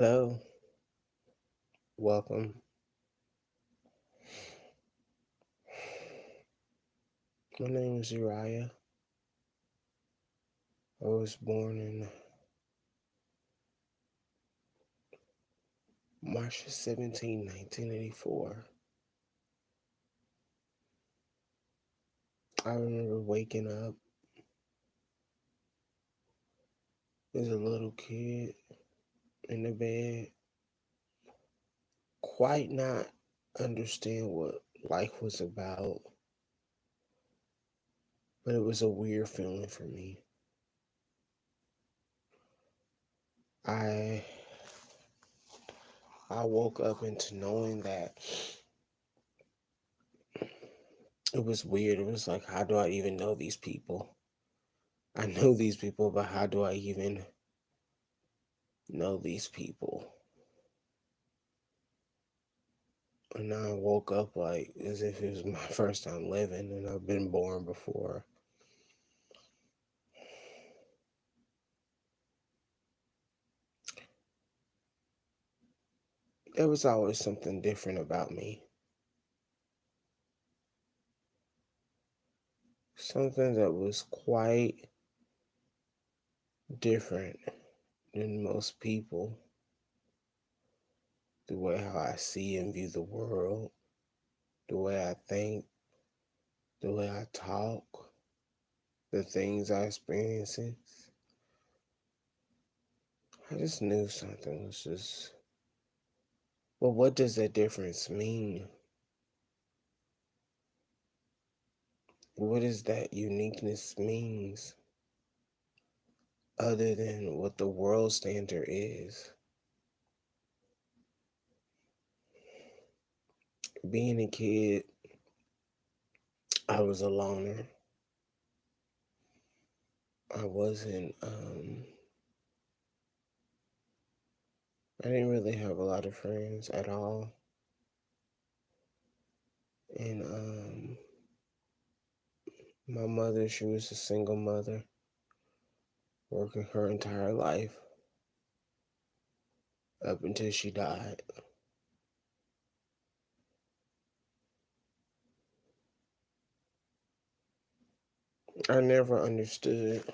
Hello, welcome. My name is Uriah. I was born in March 17, 1984. I remember waking up as a little kid in the bed, quite not understand what life was about, but it was a weird feeling for me. I I woke up into knowing that it was weird. It was like, how do I even know these people? I know these people, but how do I even know these people? And I woke up like as if it was my first time living and I've been born before. There was always something different about me. Something that was quite different than most people. The way how I see and view the world, the way I think, the way I talk, the things I experience. I just knew something was just, well, what does that difference mean? What does that uniqueness means other than what the world standard is? Being a kid, I was a loner. I wasn't, I didn't really have a lot of friends at all. And my mother, she was a single mother working her entire life up until she died. I never understood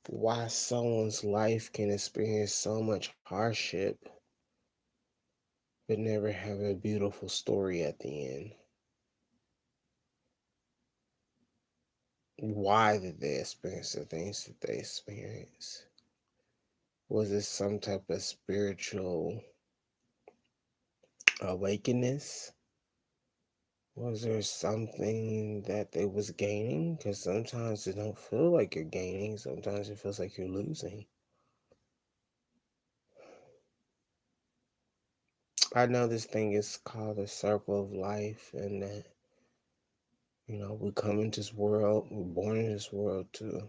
why someone's life can experience so much hardship but never have a beautiful story at the end. Why did they experience the things that they experienced? Was it some type of spiritual awakeness? Was there something that they was gaining? Because sometimes it don't feel like you're gaining. Sometimes it feels like you're losing. I know this thing is called a circle of life, and that we come into this world, we're born in this world to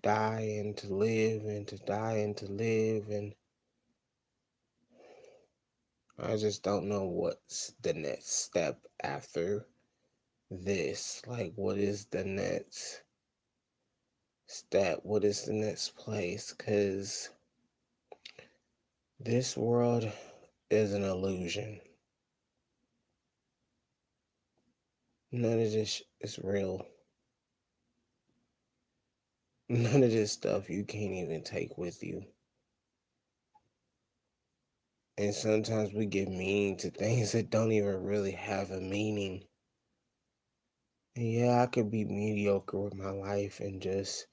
die and to live, and to die and to live, and I just don't know what's the next step after this. Like, what is the next step? What is the next place? Because this world is an illusion. None of this is real. None of this stuff you can't even take with you. And sometimes we give meaning to things that don't even really have a meaning. And yeah, I could be mediocre with my life and just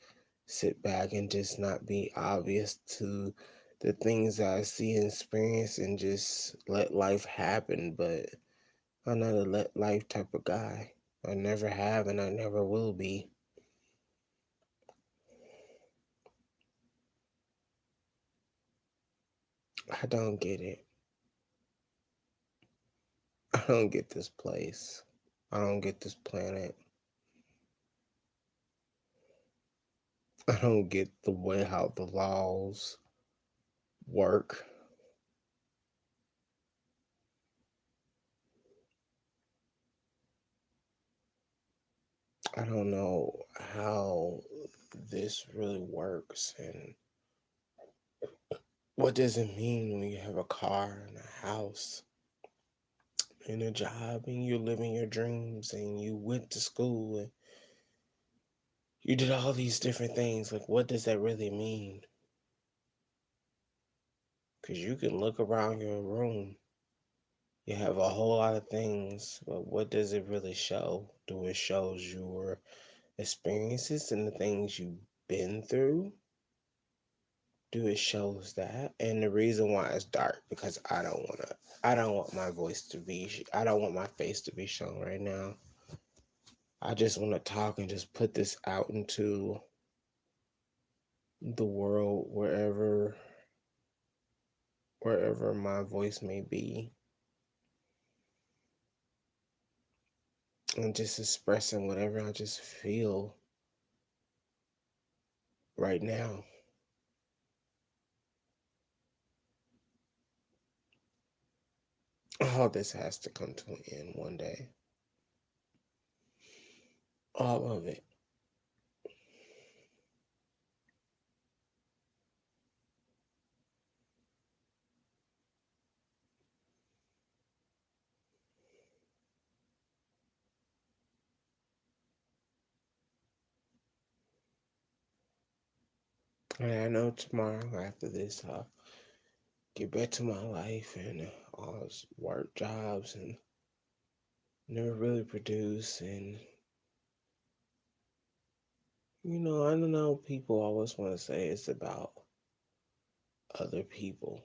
sit back and just not be obvious to the things that I see and experience and just let life happen. But I'm not a let life type of guy. I never have and I never will be. I don't get it. I don't get this place. I don't get this planet. I don't get the way how the laws work. I don't know how this really works, and What does it mean when you have a car and a house and a job and you're living your dreams and you went to school and you did all these different things? Like, what does that really mean? Because you can look around your room, you have a whole lot of things, but what does it really show? Do it shows your experiences and the things you've been through? Do it shows that? And the reason why it's dark because I don't want my voice to be I don't want my face to be shown right now. I just want to talk and just put this out into the world wherever my voice may be, and just expressing whatever I just feel right now. All this has to come to an end one day. All of it. And I know tomorrow after this, I'll get back to my life and all this work jobs and never really produce. And, I don't know, people always want to say it's about other people.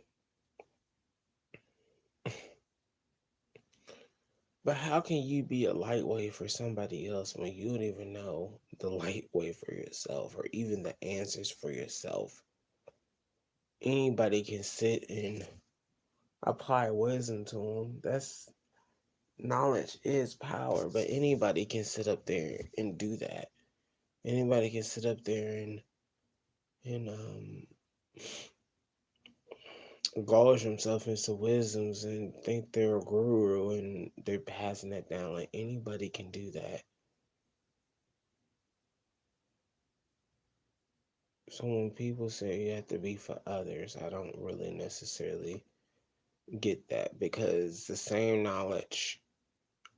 But how can you be a lightweight for somebody else when you don't even know the lightweight for yourself or even the answers for yourself? Anybody can sit and apply wisdom to them. That's knowledge is power, but anybody can sit up there and do that. Anybody can sit up there and gauge themselves into wisdoms and think they're a guru and they're passing that down. Like anybody can do that. So when people say you have to be for others, I don't really necessarily get that because the same knowledge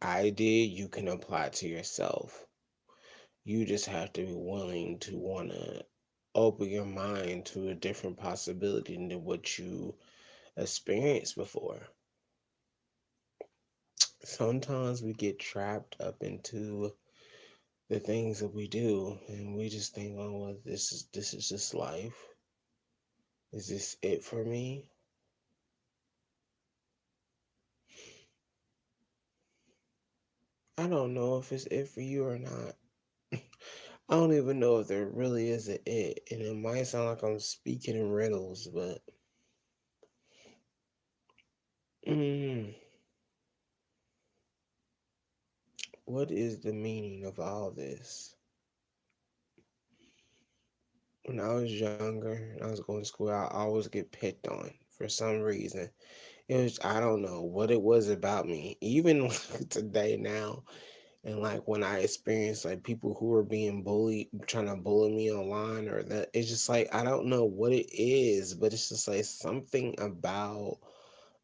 I did, you can apply to yourself. You just have to be willing to want to open your mind to a different possibility than what you experienced before. Sometimes we get trapped up into the things that we do and we just think, oh well, this is just life. Is this it for me? I don't know if it's it for you or not. I don't even know if there really is an it. And it might sound like I'm speaking in riddles, but mm, what is the meaning of all this? When I was younger and I was going to school, I always get picked on for some reason. It was, I don't know what it was about me. Even today now, and like when I experience like people who are being bullied, trying to bully me online or that, it's just like I don't know what it is, but it's just like something about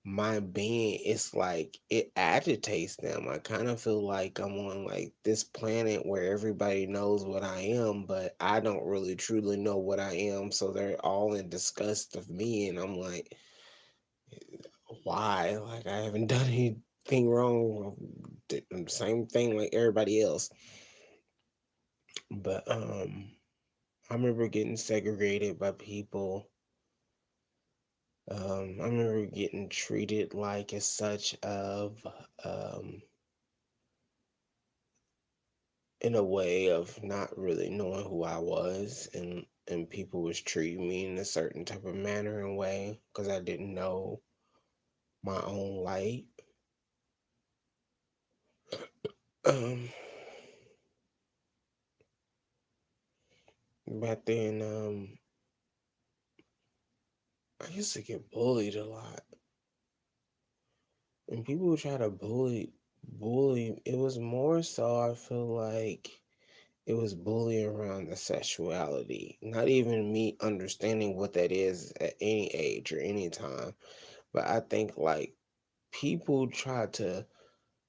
my being. It's like it agitates them. I kind of feel like I'm on like this planet where everybody knows what I am, but I don't really truly know what I am. So they're all in disgust of me, and I'm like, why? Like I haven't done anything wrong. Did the same thing like everybody else. But I remember getting segregated by people. I remember getting treated like as such of in a way of not really knowing who I was, and people was treating me in a certain type of manner and way because I didn't know my own light. Um, Back then, I used to get bullied a lot, and people would try to bully. It was more so I feel like It was bullying around the sexuality. Not even me understanding what that is at any age or any time. But I think like people try to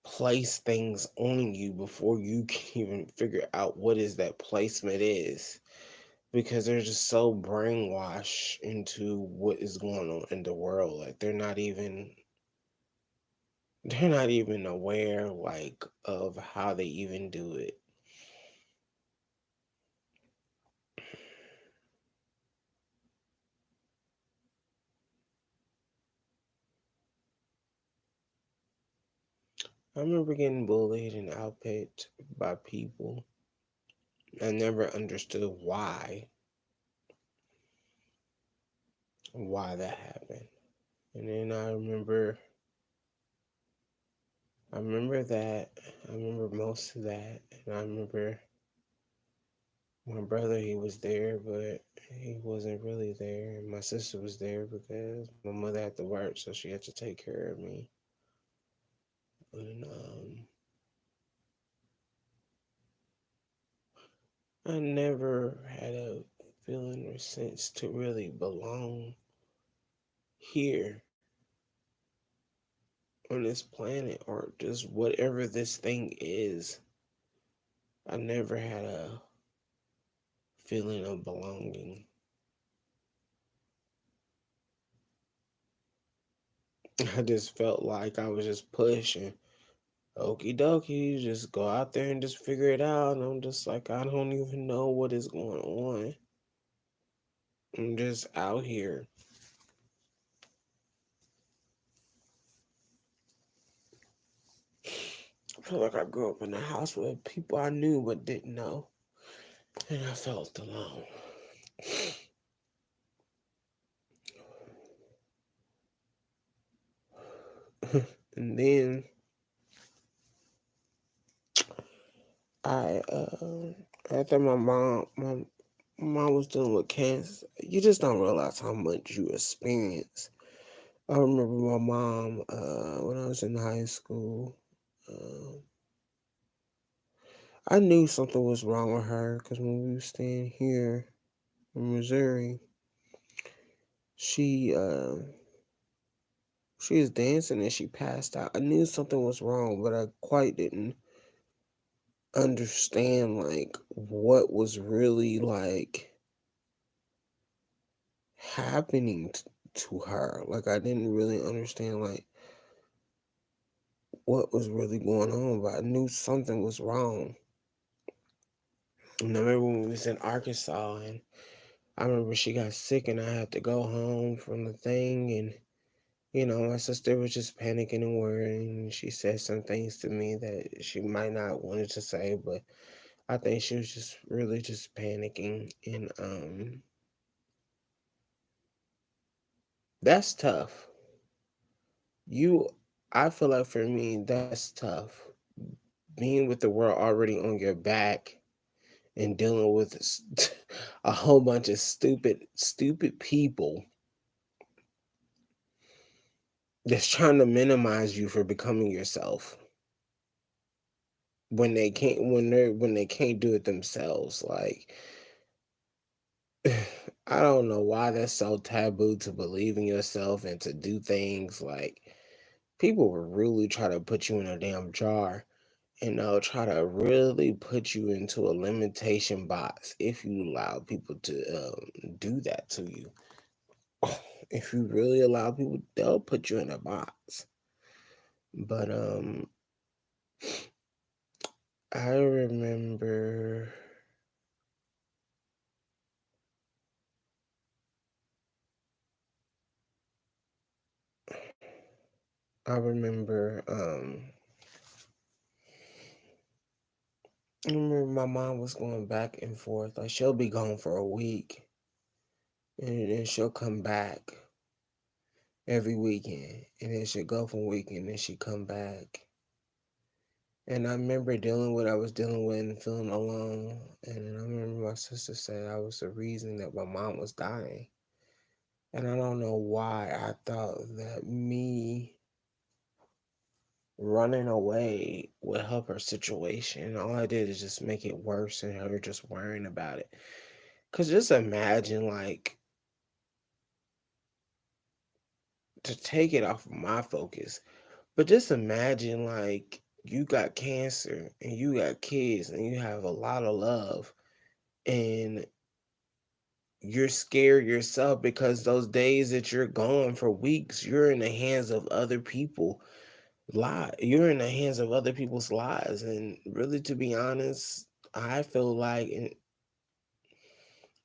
place things on you before you can even figure out what is that placement is, because they're just so brainwashed into what is going on in the world. Like they're not even aware like of how they even do it. I remember getting bullied and outpicked by people. I never understood why that happened. And then I remember that. I remember most of that. And I remember my brother, he was there, but he wasn't really there. And my sister was there because my mother had to work, so she had to take care of me. And I never had a feeling or sense to really belong here on this planet or just whatever this thing is. I never had a feeling of belonging. I just felt like I was just pushing. Okie dokie, just go out there and just figure it out. And I'm just like, I don't even know what is going on. I'm just out here. I feel like I grew up in a house with people I knew but didn't know. And I felt alone. And then I, after my mom was dealing with cancer, you just don't realize how much you experience. I remember my mom, when I was in high school, uh, I knew something was wrong with her because when we were staying here in Missouri, she, uh, she was dancing and she passed out. I knew something was wrong, but I quite didn't understand like what was really like happening to her. Like I didn't really understand like what was really going on, but I knew something was wrong. And I remember when we was in Arkansas, and I remember she got sick, and I had to go home from the thing, and my sister was just panicking and worrying. And she said some things to me that she might not wanted to say, but I think she was just really just panicking, and that's tough. You, I feel like for me, that's tough. Being with the world already on your back and dealing with a whole bunch of stupid people that's trying to minimize you for becoming yourself when they can't do it themselves. Like I don't know why that's so taboo to believe in yourself and to do things. Like people will really try to put you in a damn jar, and they'll try to really put you into a limitation box if you allow people to do that to you. If you really allow people, they'll put you in a box. But I remember I remember my mom was going back and forth. Like she'll be gone for a week, and then she'll come back every weekend, and then she'll go for a week, and then she come back. And I remember dealing with what I was dealing with and feeling alone. And then I remember my sister said I was the reason that my mom was dying. And I don't know why I thought that me running away would help her situation. All I did is just make it worse and her just worrying about it. Cause just imagine, like, to take it off of my focus, but just imagine, like, you got cancer and you got kids and you have a lot of love and you're scared yourself because those days that you're gone for weeks, you're in the hands of other people. You're in the hands of other people's lives. And really, to be honest, I feel like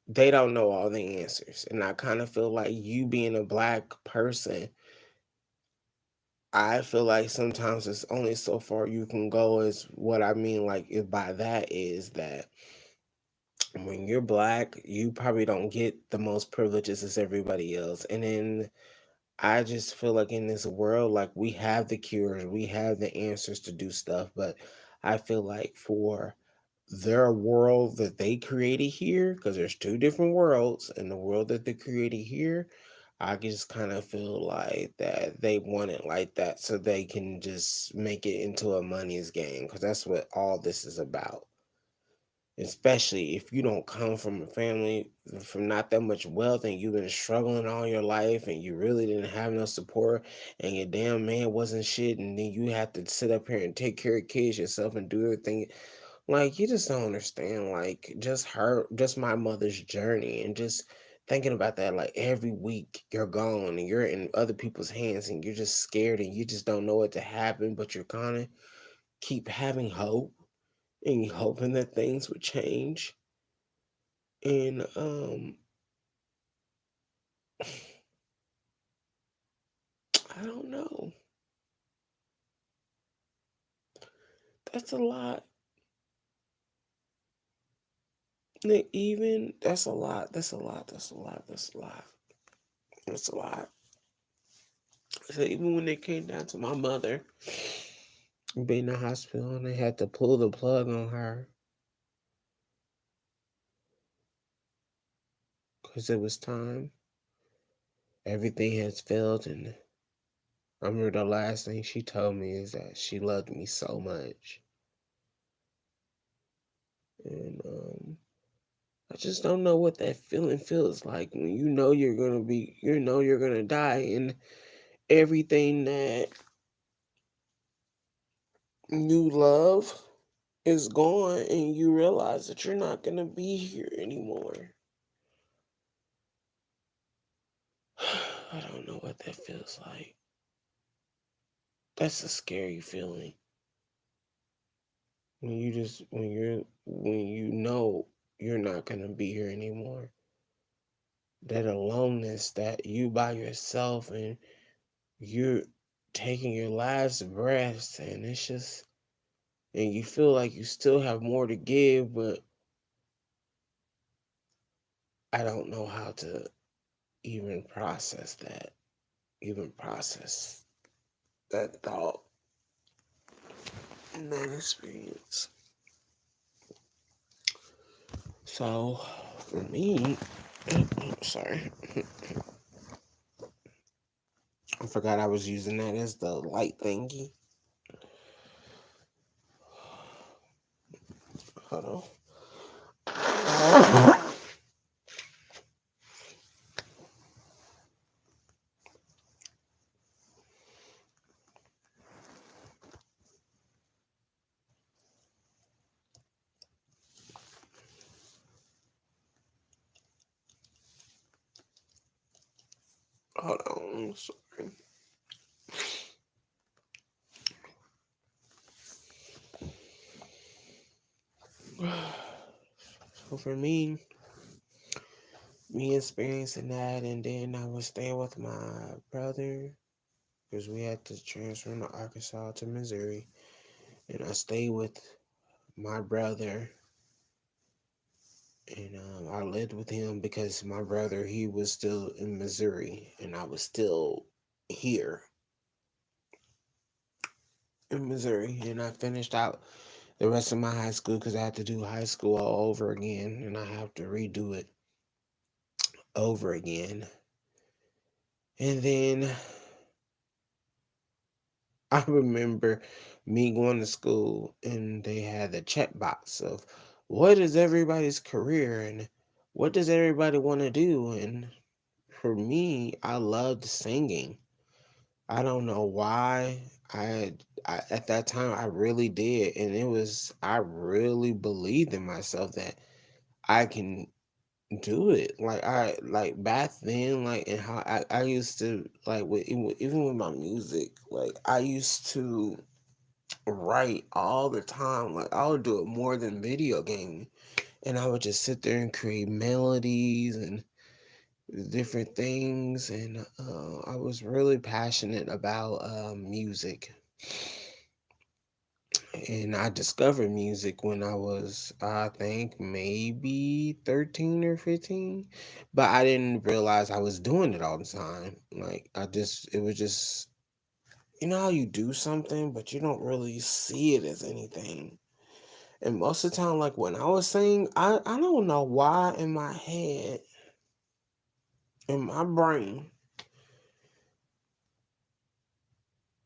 they don't know all the answers. And I kind of feel like you being a black person, I feel like sometimes it's only so far you can go. Is what I mean, like, by that is that when you're black, you probably don't get the most privileges as everybody else. And then I just feel like in this world, like, we have the cures, we have the answers to do stuff, but I feel like for their world that they created here, because there's two different worlds, and the world that they created here, I just kind of feel like that they want it like that so they can just make it into a money's game, because that's what all this is about. Especially if you don't come from a family from not that much wealth and you've been struggling all your life and you really didn't have no support and your damn man wasn't shit and then you have to sit up here and take care of kids yourself and do everything. Like, you just don't understand, like, just my mother's journey and just thinking about that, like, every week you're gone and you're in other people's hands and you're just scared and you just don't know what to happen, but you're kind of keep having hope and hoping that things would change. And I don't know. That's a lot. Even that's a lot. That's a lot. That's a lot. That's a lot. That's a lot. So even when it came down to my mother being in the hospital and they had to pull the plug on her because it was time, everything has failed. And I remember the last thing she told me is that she loved me so much. And I just don't know what that feeling feels like when you know you're gonna die, and everything that you love is gone, and you realize that you're not gonna be here anymore. I don't know what that feels like. That's a scary feeling when when you know you're not gonna be here anymore. That aloneness, that you by yourself and you're taking your last breaths, and it's just, and you feel like you still have more to give, but I don't know how to even process that, even process that thought and that experience. So for me, sorry, I forgot I was using that as the light thingy. Hold on. Hold on. Sorry. So for me experiencing that, and then I was staying with my brother because we had to transfer from Arkansas to Missouri, and I stayed with my brother, and I lived with him because my brother, he was still in Missouri, and I was still here in Missouri, and I finished out the rest of my high school because I had to do high school all over again, and I have to redo it over again. And then I remember me going to school and they had the chat box of what is everybody's career and what does everybody want to do. And for me, I loved singing. I don't know why. I at that time I really did, and I really believed in myself that I can do it. Like I like back then, like and how I used to like with even with my music, like I used to write all the time. Like I would do it more than video gaming, and I would just sit there and create melodies and different things. And I was really passionate about music. And I discovered music when I was, I think, maybe 13 or 15. But I didn't realize I was doing it all the time. Like, it was just, you know how you do something, but you don't really see it as anything. And most of the time, like when I was saying, I don't know why in my head, in my brain,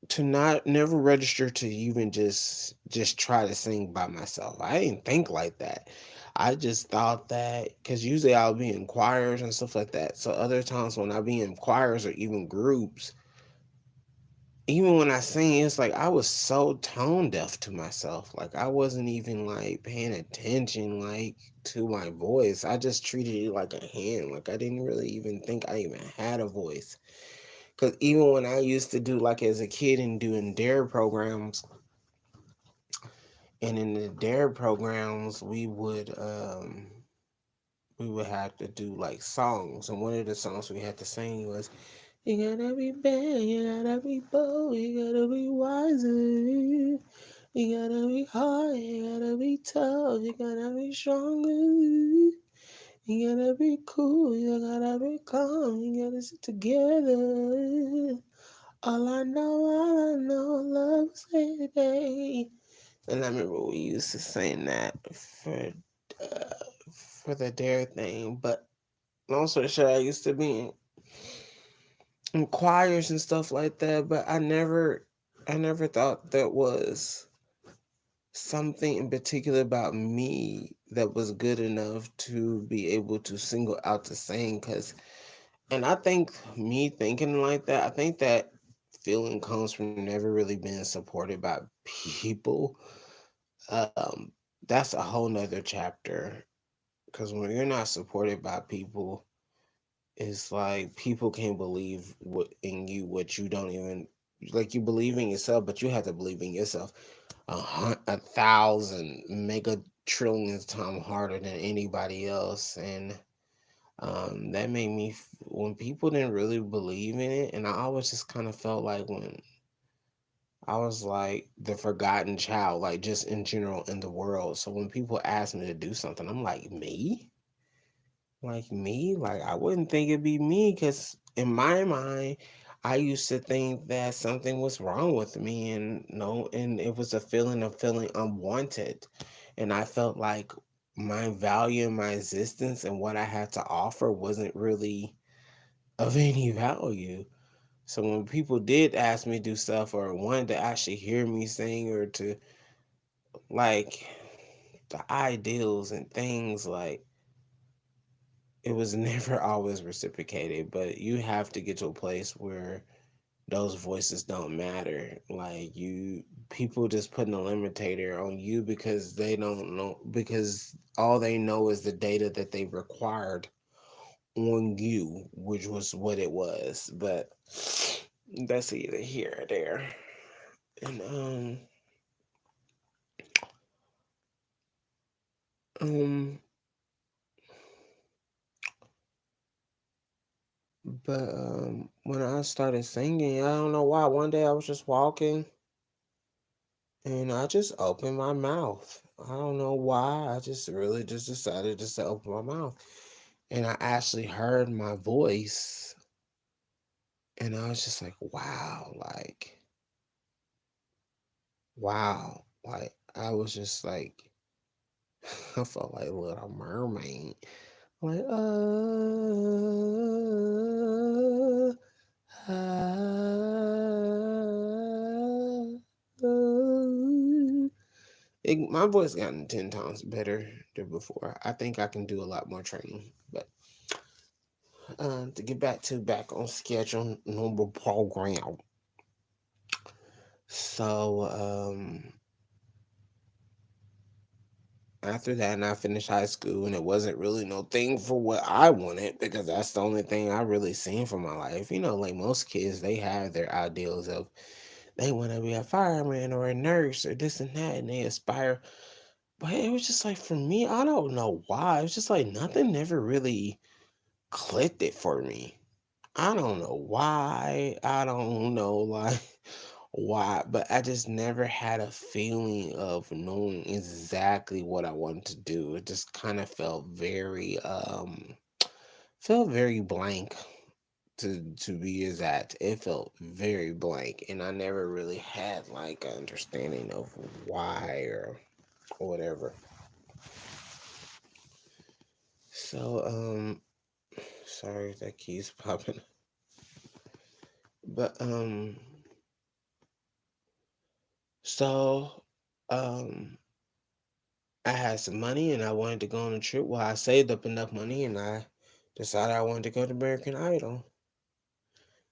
to not never register to even just try to sing by myself. I didn't think like that. I just thought that because usually I'll be in choirs and stuff like that. So other times when I be in choirs or even groups, even when I sing, it's like I was so tone deaf to myself. Like I wasn't even like paying attention like to my voice. I just treated it like a hand. Like I didn't really even think I even had a voice. Cause even when I used to do like as a kid and doing dare programs, and in the dare programs we would have to do like songs, and one of the songs we had to sing was "You gotta be bad, you gotta be bold, you gotta be wiser, you gotta be hard, you gotta be tough, you gotta be stronger, you gotta be cool, you gotta be calm, you gotta sit together. All I know, love say day." And I remember we used to sing that uh, for the dare thing. But long story short, I used to be in choirs and stuff like that. But I never thought that was something in particular about me that was good enough to be able to single out to sing. And I think me thinking like that, I think that feeling comes from never really being supported by people. um, that's a whole nother chapter. Because when you're not supported by people, it's like people can't believe what in you what you don't even like. You believe in yourself, but you have to believe in yourself 1,000 mega trillions times harder than anybody else. And that made me when people didn't really believe in it, and I always just kind of felt like when I was like the forgotten child, like just in general in the world. So when people ask me to do something, I'm like, me? Like me? Like I wouldn't think it'd be me because in my mind, I used to think that something was wrong with me, and no, and it was a feeling of feeling unwanted. And I felt like my value and my existence and what I had to offer wasn't really of any value. So when people did ask me to do stuff or wanted to actually hear me sing or to like the ideals and things like it was never always reciprocated, but you have to get to a place where those voices don't matter. Like people just putting a limitator on you because they don't know because all they know is the data that they required on you, which was what it was. But that's either here or there. And um but when I started singing, I don't know why. One day I was just walking and I just opened my mouth. I don't know why. I just really just decided just to open my mouth. And I actually heard my voice and I was just like, wow, like I was just like I felt like a little mermaid. Like ah, My voice gotten 10 times better than before. I think I can do a lot more training. But to get back on schedule, normal program. So after that, and I finished high school, and it wasn't really no thing for what I wanted because that's the only thing I really seen for my life. Like most kids, they have their ideals of they want to be a fireman or a nurse or this and that, and they aspire. But it was just like for me, I don't know why. It was just like nothing never really clicked it for me. I don't know why. I don't know like why, but I just never had a feeling of knowing exactly what I wanted to do. It just kind of felt very blank to be exact. It felt very blank and I never really had like an understanding of why or whatever. So sorry if that keys popping. But so um I had some money and I wanted to go on a trip. Well, I saved up enough money and I decided I wanted to go to American Idol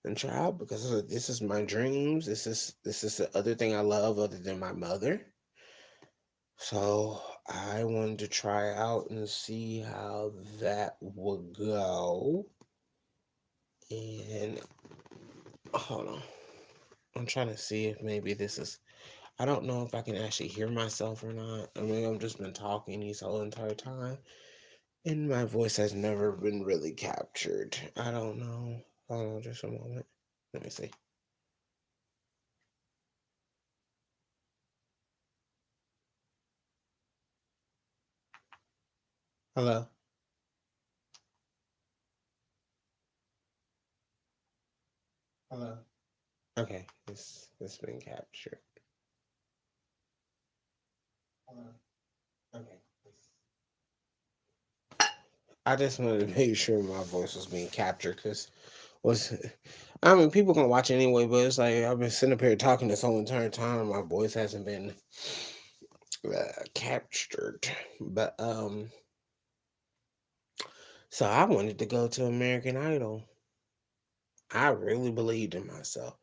and try out because this is my dreams. This is the other thing I love other than my mother. So I wanted to try out and see how that would go. And hold on. I'm trying to see if maybe this is I don't know if I can actually hear myself or not. I mean, I've just been talking this whole entire time. And my voice has never been really captured. I don't know. Hold on just a moment. Let me see. Hello? Hello? Okay, it's been captured. Hello? Okay. I just wanted to make sure my voice was being captured because was I mean people can watch anyway, but it's like I've been sitting up here talking this whole entire time. My voice hasn't been captured. But so I wanted to go to American Idol. I really believed in myself.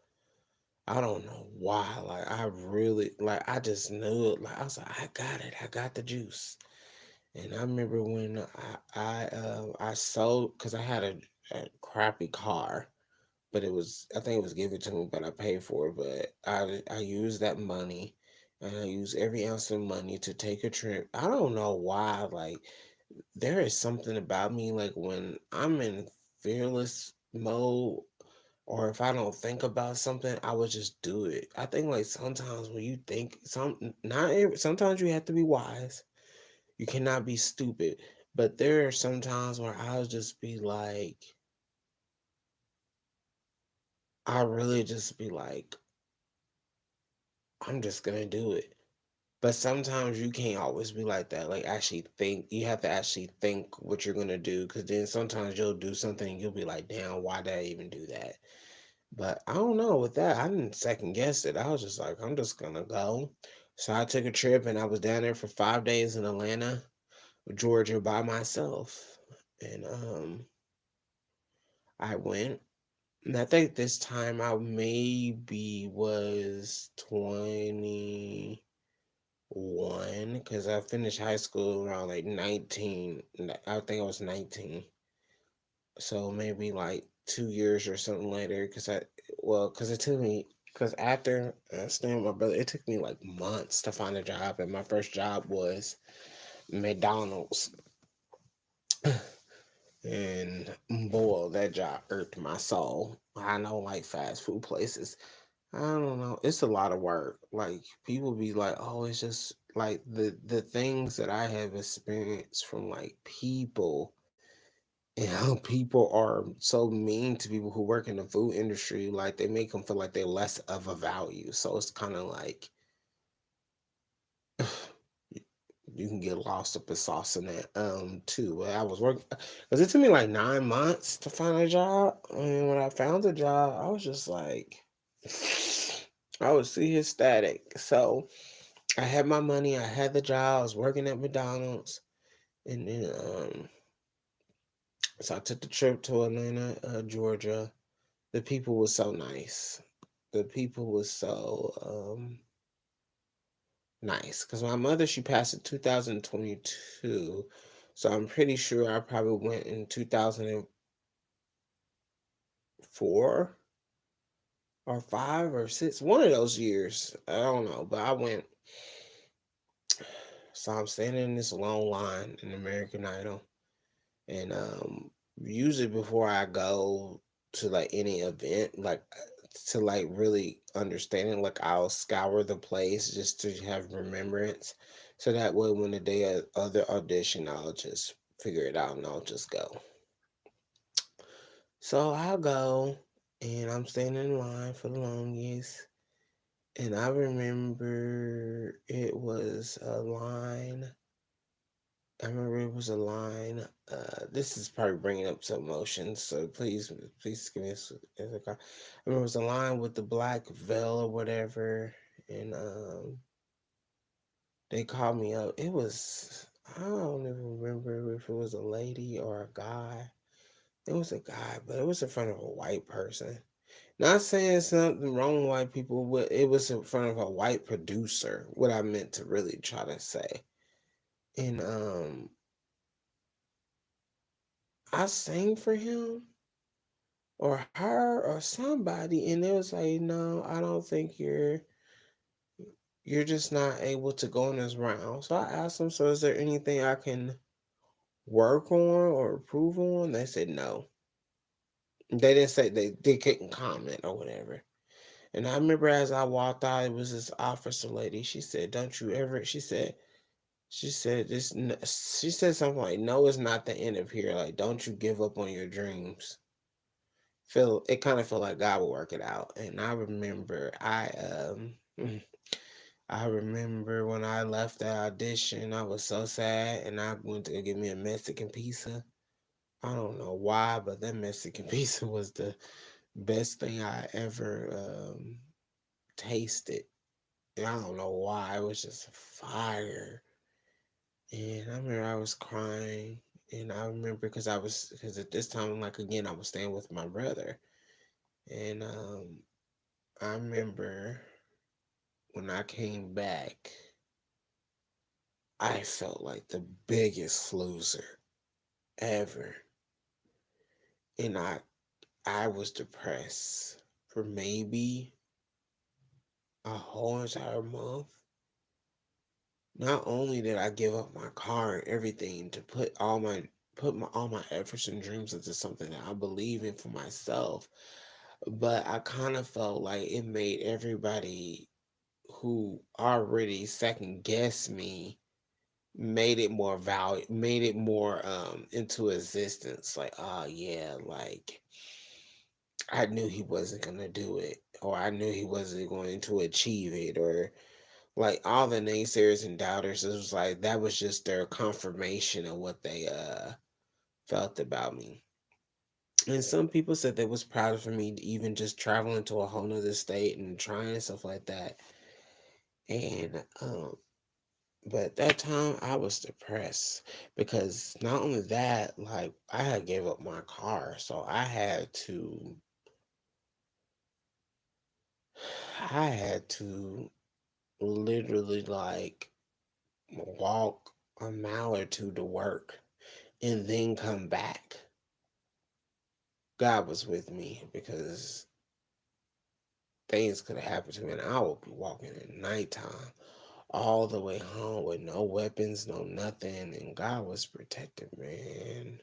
I don't know why. Like I really like I just knew it. Like I was like, I got it. I got the juice. And I remember when I sold because I had a crappy car, but I think it was given to me, but I paid for it. But I used that money and I used every ounce of money to take a trip. I don't know why. Like there is something about me like when I'm in fearless mode or if I don't think about something, I would just do it. I think like sometimes when you think sometimes you have to be wise. You cannot be stupid. But there are some times where I'll just be like I really just be like I'm just gonna do it. But sometimes you can't always be like that. Like actually think you have to actually think what you're gonna do because then sometimes you'll do something and you'll be like, damn, why did I even do that? But I don't know with that. I didn't second guess it. I was just like, I'm just gonna go. So I took a trip and I was down there for 5 days in Atlanta, Georgia by myself. And I went. And I think this time I maybe was 21 because I finished high school around like 19. I think I was 19. So maybe like 2 years or something later because it took me because after staying with my brother it took me like months to find a job and my first job was McDonald's and boy that job irked my soul. I don't like fast food places. I don't know, it's a lot of work. Like people be like, oh, it's just like the things that I have experienced from like people and how people are so mean to people who work in the food industry, like they make them feel like they're less of a value. So it's kind of like you can get lost up in sauce in that too. But I was working because it took me like 9 months to find a job. And when I found a job, I was just like, I was see ecstatic. So I had my money, I had the job, I was working at McDonald's, and then so I took the trip to Atlanta, Georgia. The people was so nice. The people was so nice because my mother, she passed in 2022, so I'm pretty sure I probably went in 2004 or 5 or 6, one of those years. I don't know, but I went. So I'm standing in this long line in American Idol, and usually before I go to like any event, like to like really understand it, like I'll scour the place just to have remembrance, so that way when the day of other audition, I'll just figure it out and I'll just go. So I'll go, and I'm standing in line for the longest. And I remember it was a line. I remember it was a line. This is probably bringing up some emotions, so please give me a call. I remember it was a line with the black veil or whatever, and they called me up. It was, I don't even remember if it was a lady or a guy. It was a guy, but it was in front of a white person. Not saying something wrong with white people, but it was in front of a white producer. What I meant to really try to say, and I sang for him or her or somebody, and it was like, no, I don't think you're just not able to go in this round. So I asked them, so is there anything I can work on or improve on? They said no. They didn't say they couldn't comment or whatever. And I remember as I walked out, it was this officer lady. She said, "Don't you ever?" She said this. She said something like, "No, it's not the end of here. Like, don't you give up on your dreams." Feel it kind of felt like God would work it out. And I remember I remember when I left that audition, I was so sad, and I went to go get me a Mexican pizza. I don't know why, but that Mexican pizza was the best thing I ever tasted. And I don't know why. It was just fire. And I remember I was crying. And I remember because at this time, like again, I was staying with my brother. And I remember when I came back, I felt like the biggest loser ever. And I was depressed for maybe a whole entire month. Not only did I give up my car and everything to put my all my efforts and dreams into something that I believe in for myself, but I kind of felt like it made everybody who already second guessed me made it more into existence, like, oh yeah, like I knew he wasn't gonna do it, or I knew he wasn't going to achieve it, or like all the naysayers and doubters, it was like that was just their confirmation of what they felt about me. And some people said they was proud for me to even just traveling to a whole nother state and trying and stuff like that. And but at that time I was depressed because not only that, like I had gave up my car, so I had to literally like walk a mile or two to work and then come back. God was with me because things could have happened to me, and I would be walking at nighttime all the way home with no weapons, no nothing, and God was protecting, man.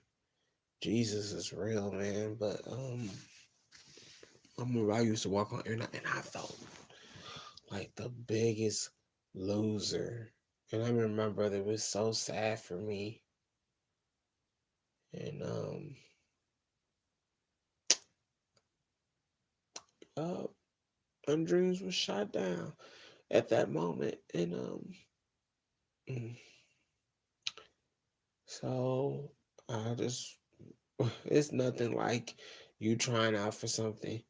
Jesus is real, man. But I remember I used to walk on air, and I felt like the biggest loser. And I remember my brother was so sad for me, and uh, my dreams were shot down at that moment, and mm, so I just it's nothing like you trying out for something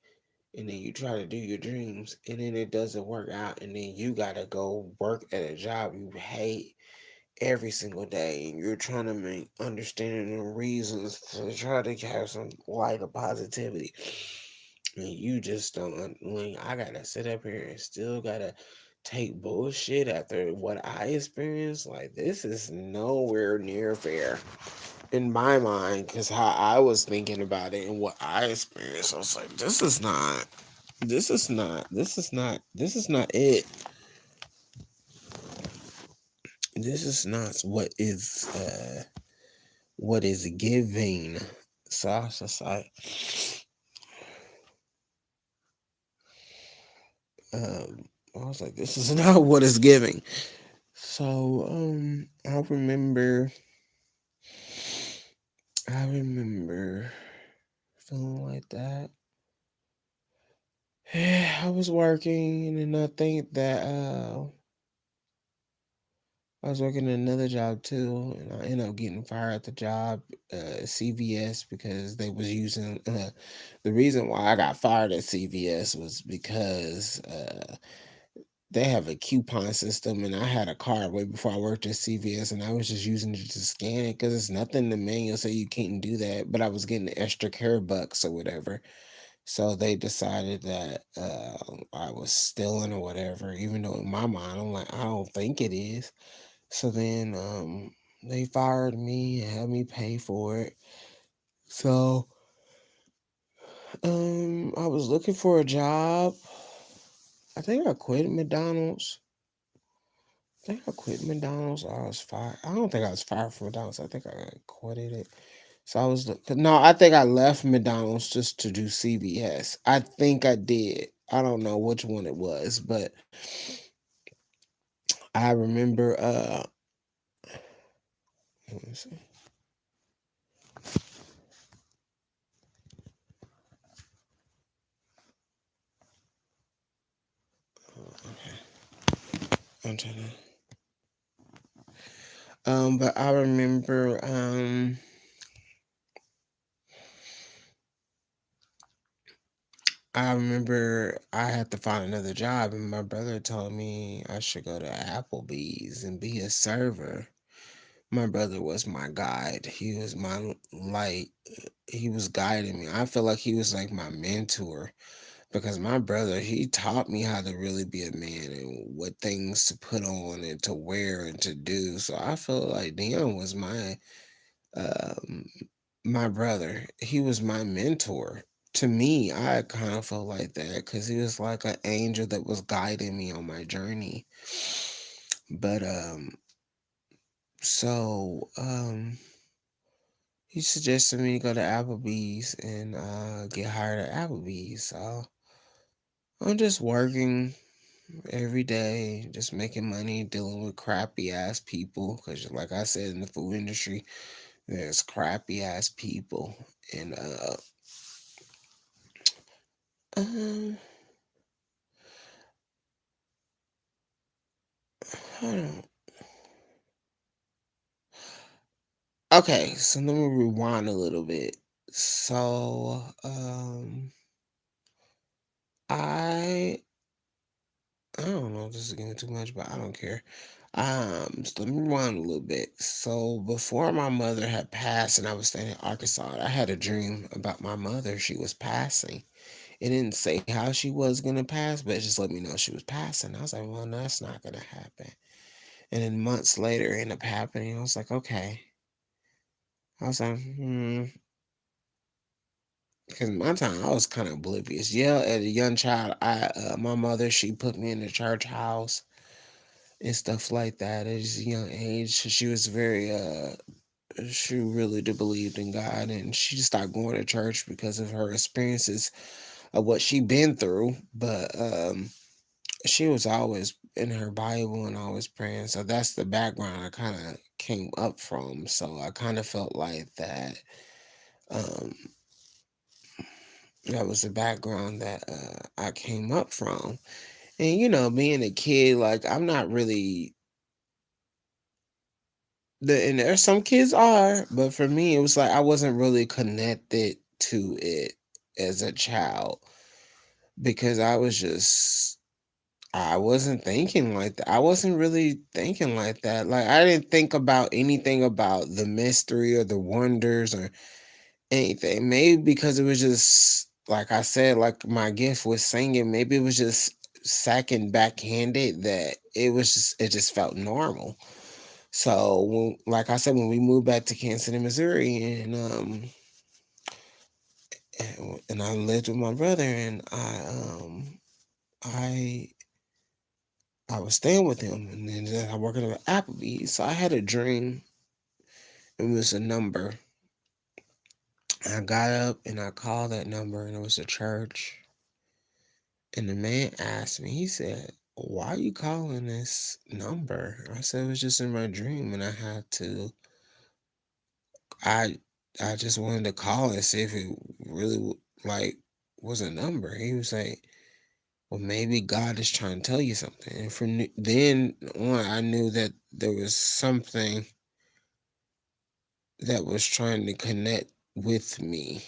and then you try to do your dreams, and then it doesn't work out, and then you gotta go work at a job you hate every single day, and you're trying to make understanding and reasons to try to have some light of positivity, and you just don't. Like, I gotta sit up here and still gotta take bullshit after what I experienced. Like, this is nowhere near fair in my mind, because how I was thinking about it and what I experienced. I was like, this is not it. This is not what is giving. So I was just like, I was like, this is not what is giving. So I remember feeling like that. I was working, and I think that I was working another job too, and I ended up getting fired at the job, CVS, because they was using. The reason why I got fired at CVS was because they have a coupon system, and I had a card way before I worked at CVS, and I was just using it to scan it because it's nothing in the manual, so you can't do that. But I was getting the extra care bucks or whatever, so they decided that I was stealing or whatever. Even though in my mind, I'm like, I don't think it is. So then they fired me and had me pay for it. So I was looking for a job. I think I quit McDonald's. I think I quit McDonald's, or I was fired. I don't think I was fired from McDonald's. I think I quitted it. So no, I think I left McDonald's just to do CVS. I think I did. I don't know which one it was, but I remember let me see. Okay. I'm trying to but I remember I had to find another job, and my brother told me I should go to Applebee's and be a server. My brother was my guide. He was my light. He was guiding me. I feel like he was like my mentor, because my brother, he taught me how to really be a man and what things to put on and to wear and to do. So I feel like Dion was um my brother. He was my mentor. To me, I kind of felt like that because he was like an angel that was guiding me on my journey. But so he suggested me to go to Applebee's and get hired at Applebee's. So I'm just working every day, just making money, dealing with crappy ass people. Because, like I said, in the food industry, there's crappy ass people, and um, hold on. Okay, so let me rewind a little bit. So, I I don't know if this is getting too much, but I don't care. So let me rewind a little bit. So before my mother had passed and I was staying in Arkansas, I had a dream about my mother. She was passing. It didn't say how she was gonna pass, but it just let me know she was passing. I was like, well, no, that's not gonna happen. And then months later, it ended up happening. I was like, okay. I was like, because my time I was kind of oblivious. Yeah, as a young child, I my mother, she put me in the church house and stuff like that at a young age. She was very she really did believed in God, and she just stopped going to church because of her experiences of what she'd been through. But she was always in her Bible and always praying. So that's the background I kind of came up from. So I kind of felt like that. Um, that was the background that I came up from. And being a kid, like I'm not really and there's some kids are, but for me, it was like I wasn't really connected to it as a child. because I wasn't thinking like that. I wasn't really thinking like that. Like I didn't think about anything about the mystery or the wonders or anything. Maybe because it was just like I said, like my gift was singing. Maybe it was just second backhanded that it just felt normal. So like I said, when we moved back to Kansas City, Missouri, and I lived with my brother, and I I was staying with him, and then I working at Applebee's. So I had a dream. It was a number. I got up and I called that number, and it was a church. And the man asked me, he said, "Why are you calling this number?" I said, "It was just in my dream, and I had to. I I just wanted to call and see if it really like was a number." He was like, "Well, maybe God is trying to tell you something." And from then on, I knew that there was something that was trying to connect with me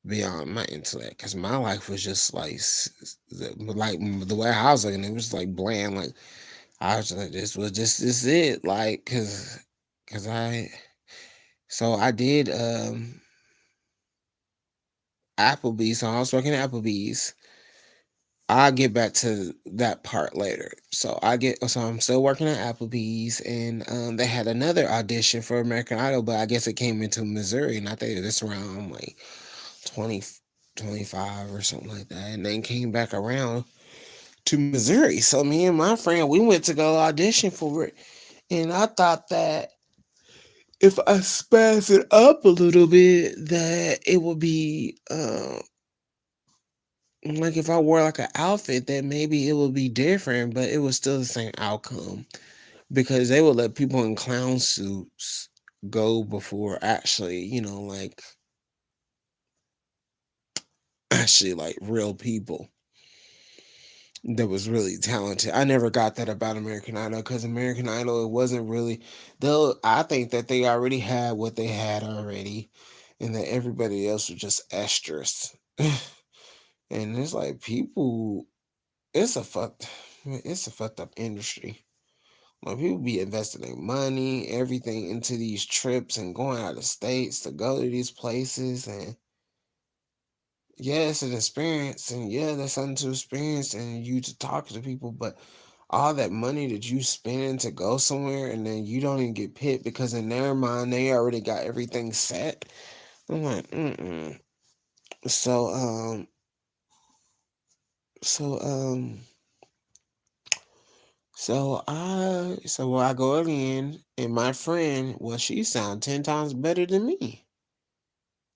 beyond my intellect, because my life was just like the way I was looking, it was like bland. Like I was like, this it, like because I did Applebee's. So I was working at Applebee's. I'll get back to that part later. So I'm still working at Applebee's, and they had another audition for American Idol, but I guess it came into Missouri, and I think this around like 20, 25 or something like that, and then came back around to Missouri. So me and my friend, we went to go audition for it, and I thought that if I spaz it up a little bit, that it would be like if I wore like an outfit, that maybe it would be different, but it was still the same outcome because they would let people in clown suits go before actually, actually like real people that was really talented. I never got that about American Idol because American Idol, it wasn't really, though I think that they already had what they had already and that everybody else was just extras. And it's like people, it's a fucked, it's a fucked up industry. Like people be investing their money, everything into these trips and going out of states to go to these places. And yeah, it's an experience, and yeah, that's something to experience and you to talk to people. But all that money that you spend to go somewhere and then you don't even get picked because in their mind they already got everything set. I'm like, mm-mm. So so um so I go again, and my friend, well, she sound 10 times better than me.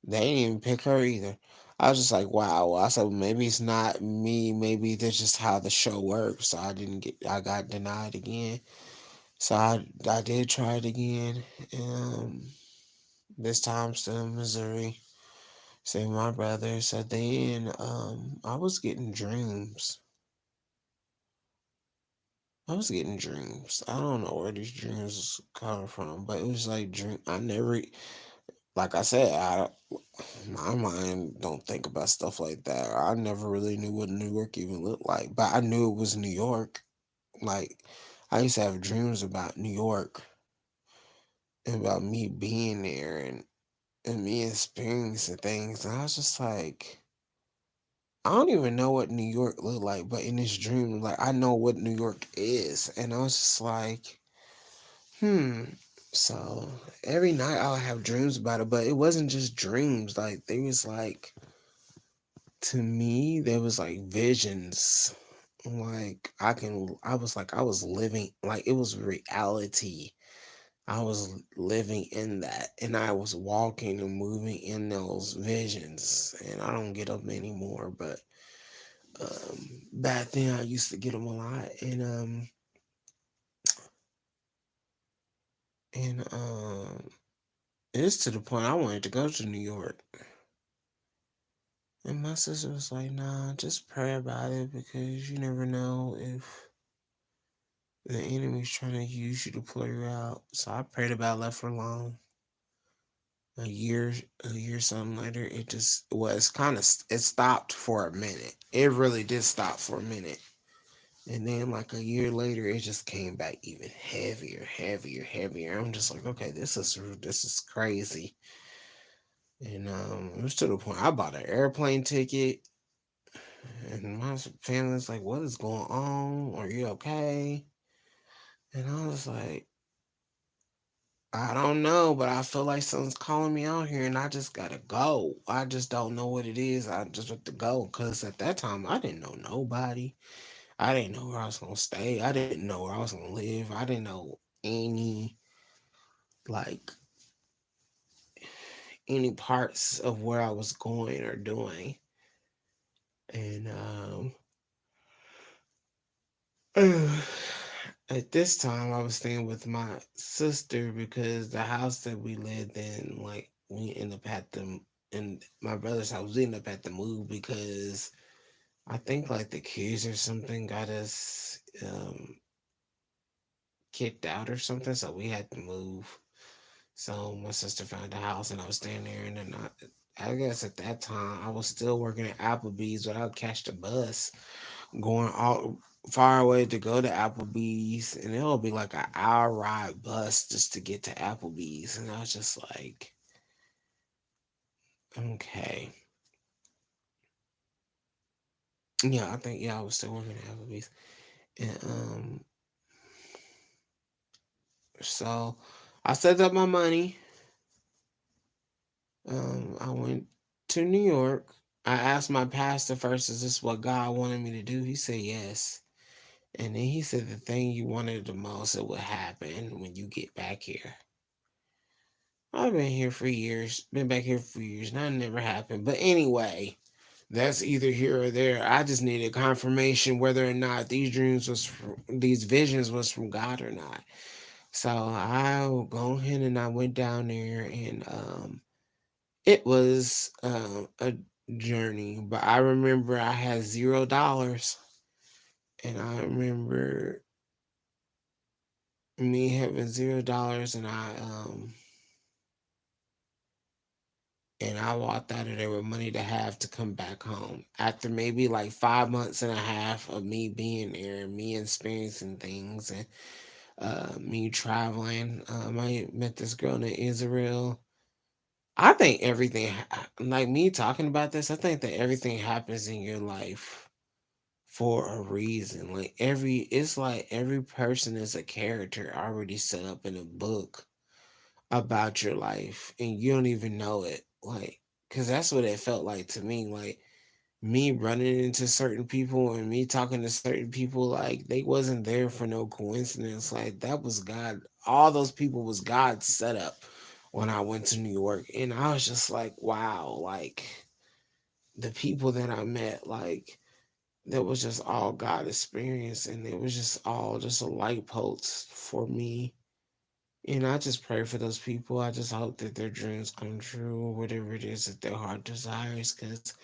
They didn't even pick her either. I was just like, wow. I said, maybe it's not me. Maybe that's just how the show works. So I got denied again. So I did try it again. This time still in Missouri. Same my brother. So then I was getting dreams. I was getting dreams. I don't know where these dreams come from, but it was like dream. I never, like I said, my mind don't think about stuff like that. I never really knew what New York even looked like, but I knew it was New York. Like I used to have dreams about New York and about me being there and me experiencing things. And I was just like, I don't even know what New York looked like, but in this dream, like I know what New York is. And I was just like, hmm. So every night I'll have dreams about it, but it wasn't just dreams. Like there was like to me, there was like visions. Like I was like I was living like it was reality. I was living in that and I was walking and moving in those visions. And I don't get them anymore, but back then I used to get them a lot. And it's to the point I wanted to go to New York. And my sister was like, nah, just pray about it because you never know if the enemy's trying to use you to pull you out. So I prayed about it, left her alone. a year, a year something later, it just was kind of it stopped for a minute. It really did stop for a minute, and then like a year later, it just came back even heavier, heavier, heavier. I'm just like, okay, this is crazy, and it was to the point I bought an airplane ticket, and my family's like, "What is going on? Are you okay?" And I was like, I don't know, but I feel like someone's calling me out here and I just gotta go. I just don't know what it is. I just have to go because at that time I didn't know nobody. I didn't know where I was gonna stay. I didn't know where I was gonna live. I didn't know like any parts of where I was going or doing. And at this time I was staying with my sister because the house that we lived in, like we ended up at the in my brother's house, we ended up at the move because I think like the kids or something got us kicked out or something, so we had to move. So my sister found a house and I was staying there, and then I guess at that time I was still working at Applebee's, but I would catch the bus going all far away to go to Applebee's, and it'll be like an hour ride bus just to get to Applebee's, and I was just like, okay, yeah, I think yeah, I was still working at Applebee's, and so I saved up my money. I went to New York. I asked my pastor first, "Is this what God wanted me to do?" He said yes. And then he said the thing you wanted the most, it would happen when you get back here. I've been here for years, been back here for years, nothing never happened. But anyway, that's either here or there. I just needed confirmation whether or not these visions was from God or not. So I go ahead and I went down there, and it was a journey. But I remember I had $0, and I remember me having $0, and I walked out of there with money to have to come back home after maybe like 5 months and a half of me being there and me experiencing things, and me traveling. I met this girl named Israel. I think like me talking about this, I think that everything happens in your life for a reason. It's like every person is a character already set up in a book about your life and you don't even know it. Like, because that's what it felt like to me. Like, me running into certain people and me talking to certain people, like, they wasn't there for no coincidence. Like, that was God. All those people was God's setup when I went to New York. And I was just like, wow, like, the people that I met, like, that was just all God experience. And it was just all just a light post for me, and I just pray for those people. I just hope that their dreams come true or whatever it is that their heart desires, because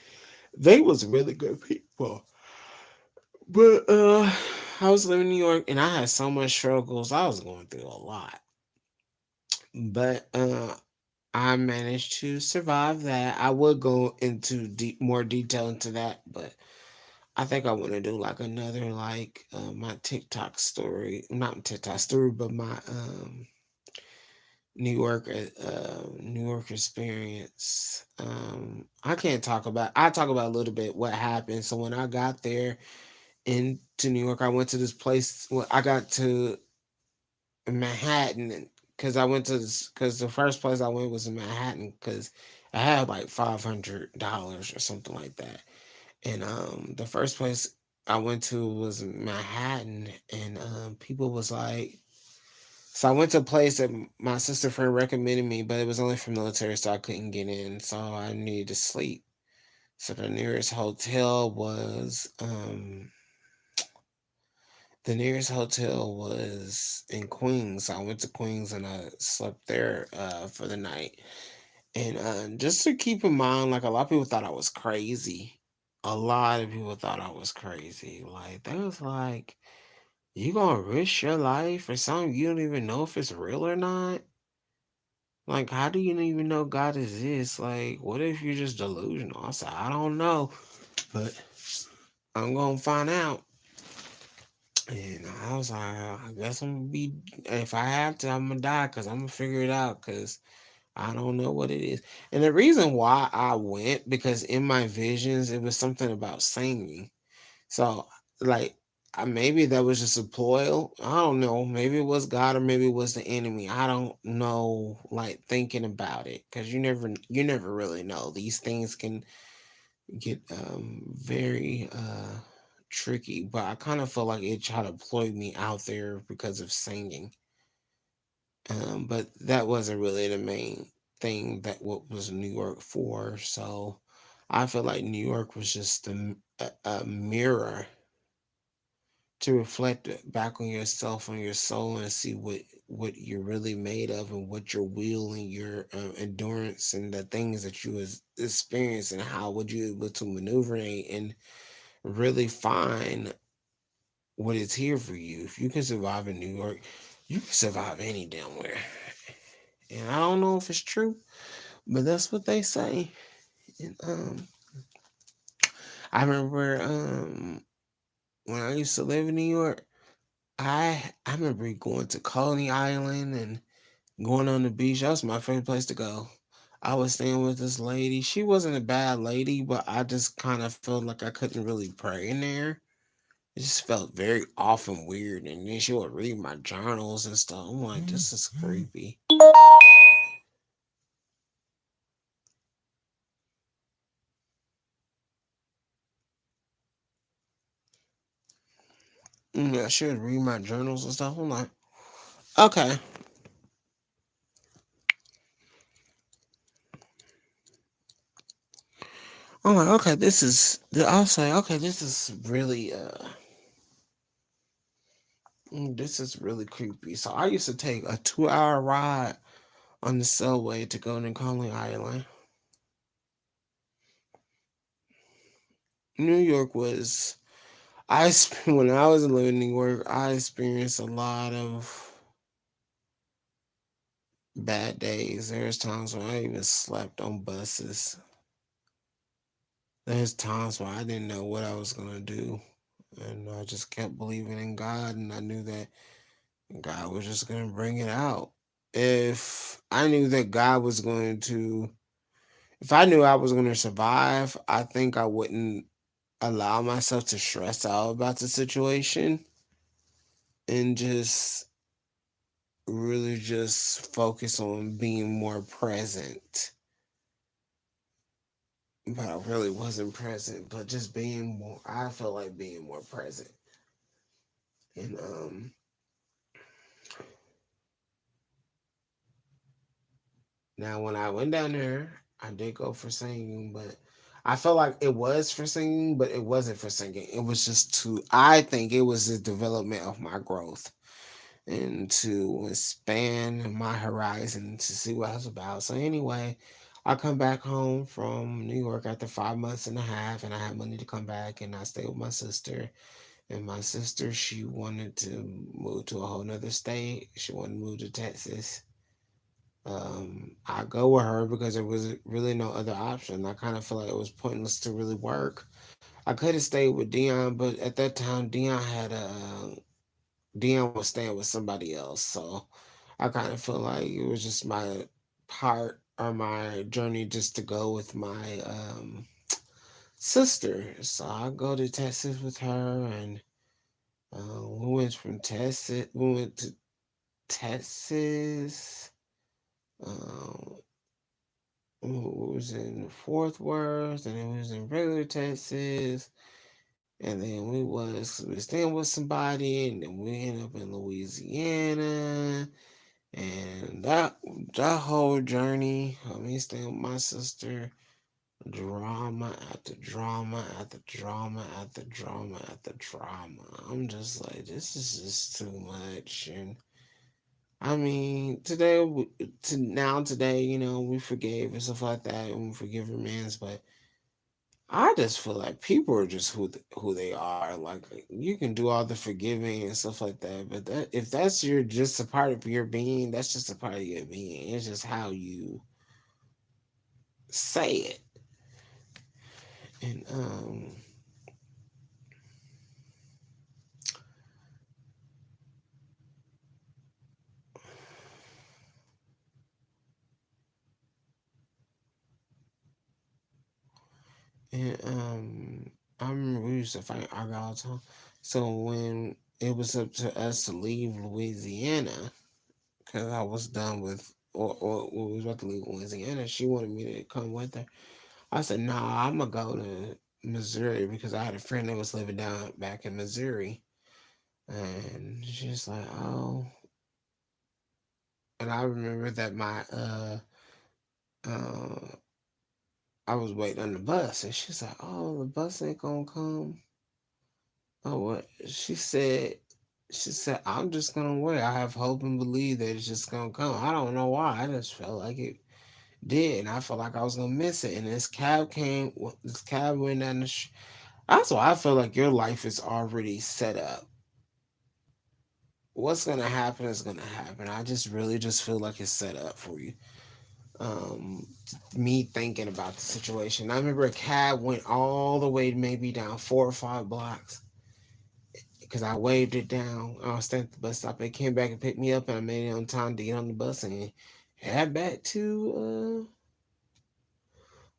they was really good people. But I was living in New York and I had so much struggles. I was going through a lot. But I managed to survive that. I would go into more detail into that, but I think I want to do like another like my TikTok story, not TikTok story, but my New York experience. I can't talk about. I talk about a little bit what happened. So when I got there into New York, I went to this place. Well, I got to Manhattan because I went to this because the first place I went was in Manhattan because I had like $500 or something like that. And the first place I went to was Manhattan, and people was like, so I went to a place that my sister friend recommended me, but it was only for military, so I couldn't get in. So I needed to sleep. So the nearest hotel was in Queens. So I went to Queens and I slept there for the night. And just to keep in mind, like a lot of people thought I was crazy. A lot of people thought I was crazy. Like they was like, "You gonna risk your life for something you don't even know if it's real or not?" Like, how do you even know God exists? Like, what if you're just delusional? I said, I don't know, but I'm gonna find out. And I was like, I guess I'm gonna be, if I have to, I'm gonna die because I'm gonna figure it out because I don't know what it is. And the reason why I went, because in my visions, it was something about singing. So, like, maybe that was just a ploy. I don't know. Maybe it was God or maybe it was the enemy. I don't know. Like thinking about it, because you never really know. These things can get very tricky. But I kind of feel like it tried to ploy me out there because of singing. But that wasn't really the main thing that what was New York for. So I feel like New York was just a mirror to reflect it back on yourself, on your soul, and see what you're really made of, and what your will and your endurance and the things that you was experience, and how would you able to maneuverate and really find what is here for you. If you can survive in New York, you can survive any damn where. And I don't know if it's true, but that's what they say. And I remember when I used to live in New York, I remember going to Coney Island and going on the beach. That was my favorite place to go. I was staying with this lady. She wasn't a bad lady, but I just kind of felt like I couldn't really pray in there. It just felt very off and weird. And then she would read my journals and stuff. I'm like, this is creepy. Yeah, she would read my journals and stuff. I'm like, okay. I'm like, okay, this is. I'll say, okay, this is really, this is really creepy. So I used to take a 2 hour ride on the subway to go to Coney Island. New York was when I was living in New York, I experienced a lot of bad days. There's times when I even slept on buses. There's times when I didn't know what I was gonna do, and I just kept believing in God, and I knew that God was just gonna bring it out. If I knew that God was going to, if I knew I was gonna survive, I think I wouldn't allow myself to stress out about the situation and just really just focus on being more present. But I really wasn't present, but just being more, I felt like being more present. And now when I went down there, I did go for singing, but I felt like it was for singing, but it wasn't for singing. It was just to, I think it was the development of my growth and to expand my horizon to see what I was about. So anyway, I come back home from New York after 5 months and a half, and I had money to come back, and I stayed with my sister. And my sister, she wanted to move to a whole nother state. She wanted to move to Texas. I go with her because there was really no other option. I kind of feel like it was pointless to really work. I could have stayed with Dion, but at that time, Dion was staying with somebody else. So I kind of feel like it was just my part or my journey just to go with my sister. So I go to Texas with her, and we went from Texas. We went to Texas. Um, it was in Fort Worth, and it was in regular Texas. And then we staying with somebody, and then we ended up in Louisiana. And that whole journey, I mean, staying with my sister, drama after drama after drama after drama after drama. I'm just like, this is just too much. And I mean, today, we forgave and stuff like that, and we forgive remains. But I just feel like people are just who they are. Like you can do all the forgiving and stuff like that, but that if that's your just a part of your being, that's just a part of your being. It's just how you say it. And and I remember we used to fight argue all the time. So when it was up to us to leave Louisiana, because I was done with or we was about to leave Louisiana, she wanted me to come with her. I said, "Nah, I'm gonna go to Missouri because I had a friend that was living down back in Missouri." And she's like, "Oh," and I remember that my uh I was waiting on the bus, and she's like, "Oh, the bus ain't gonna come." Oh, what? She said, "I'm just gonna wait. I have hope and believe that it's just gonna come." I don't know why. I just felt like it did, and I felt like I was gonna miss it. And this cab came. This cab went down the. That's why I feel like your life is already set up. What's gonna happen is gonna happen. I just really just feel like it's set up for you. Um, Me thinking about the situation. I remember a cab went all the way maybe down 4 or 5 blocks because I waved it down. I was standing at the bus stop. It came back and picked me up, and I made it on time to get on the bus and head back to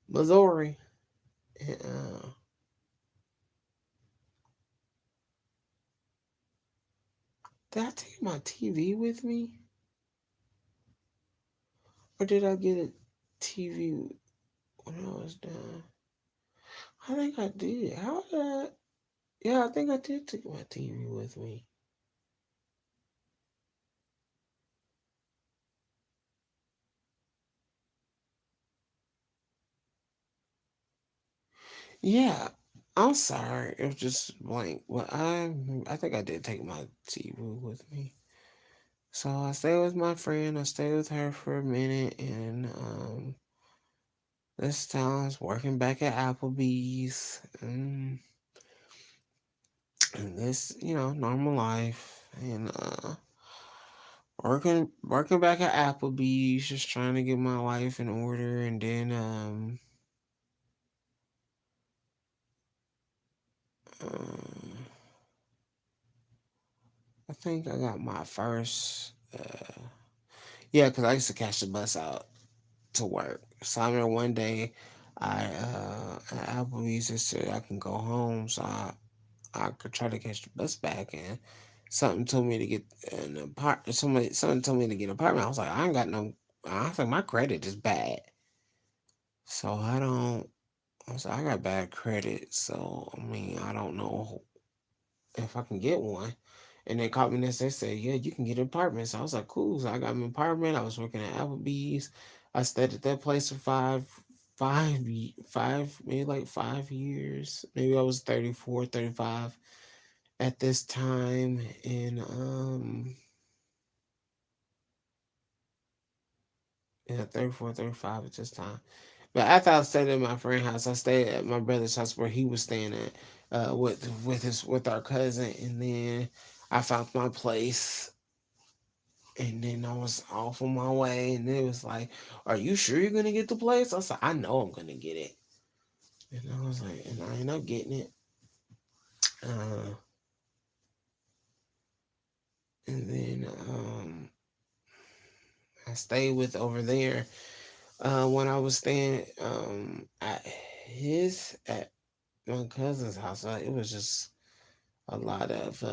Missouri. And, did I take my TV with me, or did I get a TV when I was done? I think I did. How did I? Yeah, I think I did take my TV with me. Yeah, I'm sorry. It was just blank. Well, I think I did take my TV with me. So I stayed with my friend. I stayed with her for a minute, and this time I was working back at Applebee's, and this, normal life, and working back at Applebee's, just trying to get my life in order, and then um I think I got my first. Yeah, because I used to catch the bus out to work. So I remember one day I at Applebee's, it said I can go home, so I could try to catch the bus back, and something told me to get an apartment. Something told me to get an apartment. I was like, I ain't got no. I was like, my credit is bad, so I don't. I was like, I got bad credit, so I mean, I don't know if I can get one. And they called me next. They said, "Yeah, you can get an apartment." So I was like, "Cool." So I got an apartment. I was working at Applebee's. I stayed at that place for maybe like 5 years. Maybe I was 34, 35 at this time, and yeah, 34, 35 at this time. But after I stayed at my friend's house, I stayed at my brother's house where he was staying at with our cousin, and then I found my place, and then I was off on my way, and it was like, "Are you sure you're gonna get the place?" I said, "I know I'm gonna get it," and I was like, and I ended up getting it. Uh, and then I stayed with over there when I was staying at my cousin's house. It was just a lot of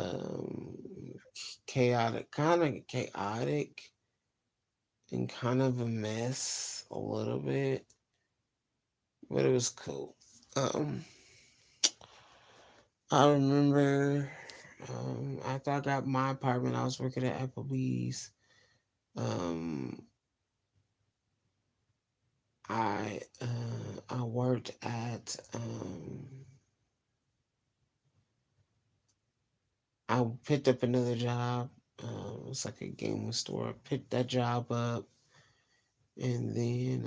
chaotic, kind of chaotic, and kind of a mess a little bit, but it was cool. Um, I remember after I got my apartment, I was working at Applebee's. Um, I worked at I picked up another job. It's like a gaming store. I picked that job up, and then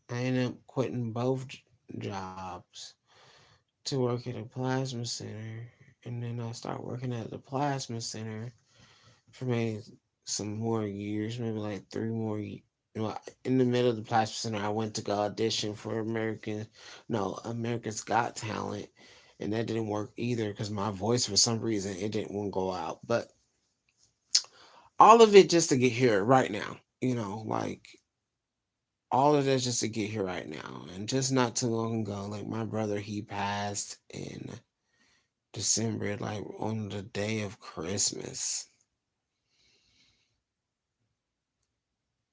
I ended up quitting both jobs to work at a plasma center. And then I started working at the plasma center for maybe some more years, maybe like three more years. In the middle of the plasma center, I went to go audition for America's Got Talent, and that didn't work either because my voice, for some reason, it didn't want to go out. But all of it just to get here right now, like all of that just to get here right now. And just not too long ago, like my brother, he passed in December, like on the day of Christmas.